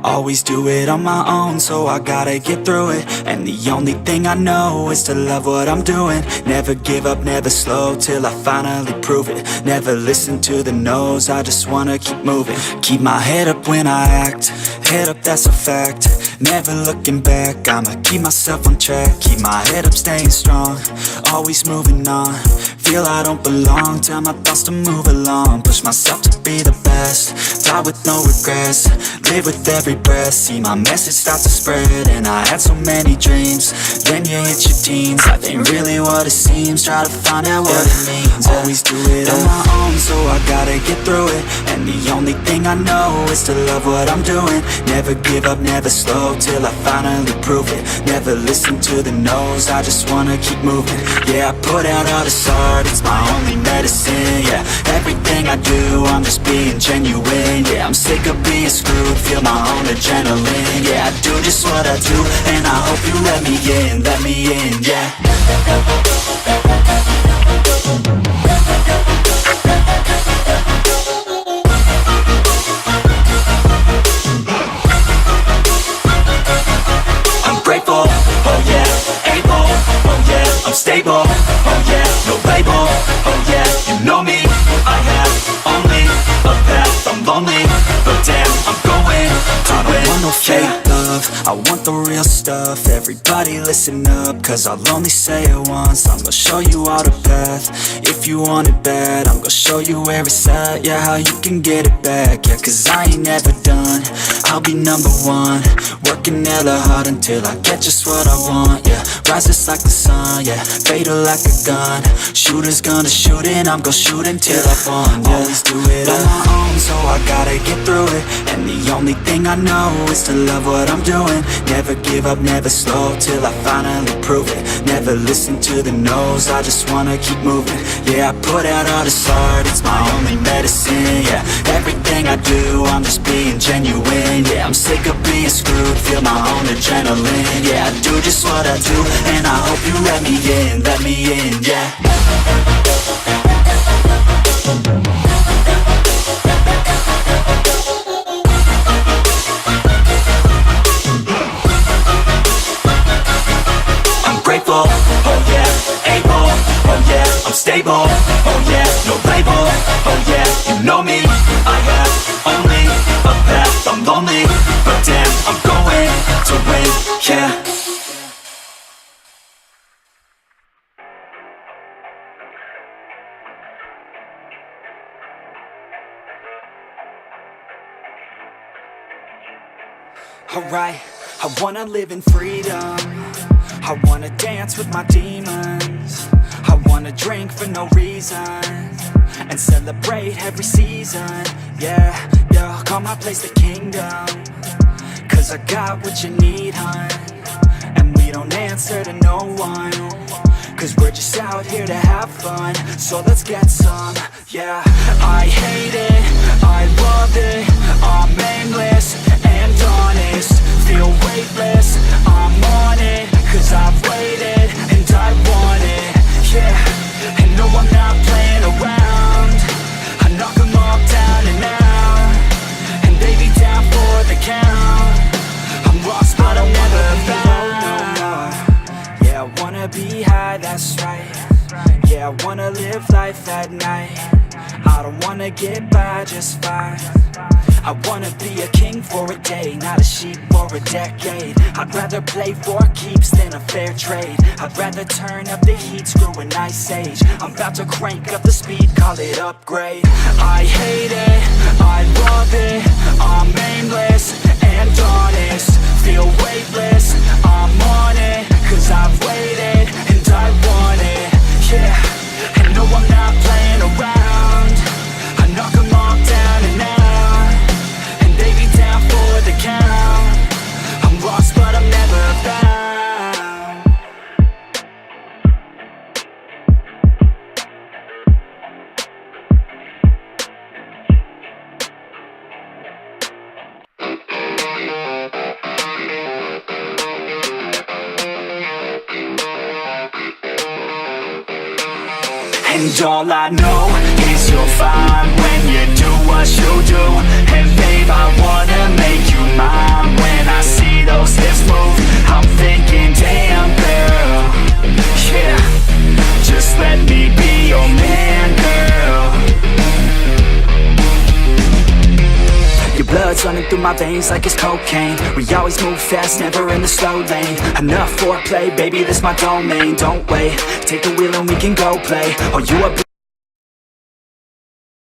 Always do it on my own, so I gotta get through it. And the only thing I know is to love what I'm doing. Never give up, never slow, till I finally prove it. Never listen to the no's, I just wanna keep moving. Keep my head up when I act, head up, that's a fact. Never looking back, I'ma keep myself on track. Keep my head up, staying strong, always moving on. Feel I don't belong, tell my thoughts to move along. Push myself to be the best, die with no regrets. Live with every breath, see my message start to spread. And I had so many dreams, then you hit your teens. Life ain't really what it seems, try to find out what it means. Always do it on my own, so I gotta get through it. And the only thing I know is to love what I'm doing. Never give up, never slow, till I finally prove it. Never listen to the no's, I just wanna keep moving. Yeah, I put out all this art, it's my only medicine. Yeah, everything I do, I'm just being genuine. Yeah, I'm sick of being screwed, feel my own adrenaline. Yeah, I do just what I do, and I hope you let me in, yeah. I'm grateful, oh yeah, able, oh yeah, I'm stable, oh yeah, no label, oh yeah, you know me, I have only a path, I'm lonely, but damn, I'm going to win. I don't want no fake love, I want the real stuff. Everybody listen up, cause I'll only say it once. I'm gonna show you all the path, if you want it bad. I'm gonna show you where it's at, yeah, how you can get it back. Yeah, cause I ain't never done, I'll be number one. Working hella hard until I get just what I want, yeah. Rises like the sun, yeah, fatal like a gun. Shooter's gonna shoot and I'm gonna shoot until I won, yeah. Always do it on my own, so I gotta get through it. And the only thing I know is to love what I'm doing. Never give up, never slow, till I finally prove it. Never listen to the no's, I just wanna keep moving. Yeah, I put out all this art, it's my only medicine. Yeah, everything I do, I'm just being genuine. Yeah, I'm sick of being screwed, feel my own adrenaline. Yeah, I do just what I do, and I hope you let me in, yeah. I'm grateful, oh yeah, able, oh yeah, I'm stable, oh yeah, no label, oh yeah, you know me, I have only a path, I'm lonely, but damn, I'm going to win, yeah. Alright, I wanna live in freedom, I wanna dance with my demons, I wanna drink for no reason, and celebrate every season. Yeah, yeah, call my place the kingdom, cause I got what you need, hun. And we don't answer to no one, cause we're just out here to have fun. So let's get some, yeah. I hate it, I love it, I'm aimless and honest. Feel weightless, I'm on it, cause I've waited and I want it, yeah. And no, I'm not playing around, I knock them all down and out, and they be down for the count. I'm lost but I'm never found. Yeah, I wanna be high, that's right. Yeah, I wanna live life at night. I don't wanna get by just fine. I wanna be a king for a day, not a sheep for a decade. I'd rather play for keeps than a fair trade. I'd rather turn up the heat, screw an ice age. I'm about to crank up the speed, call it upgrade. I hate it, I love it, I'm aimless and honest. Feel weightless, I'm on it, cause I've waited and I want it, yeah. And no, I'm not playing around, I knock them all down and out, and they be down for the count. I'm lost but I'm never found. And all I know is you'll find when you do what you do. And babe, I wanna make you mine. through my veins like it's cocaine. We always move fast, never in the slow lane. Enough foreplay, baby, this my domain. Don't wait, take the wheel and we can go play. Oh, you a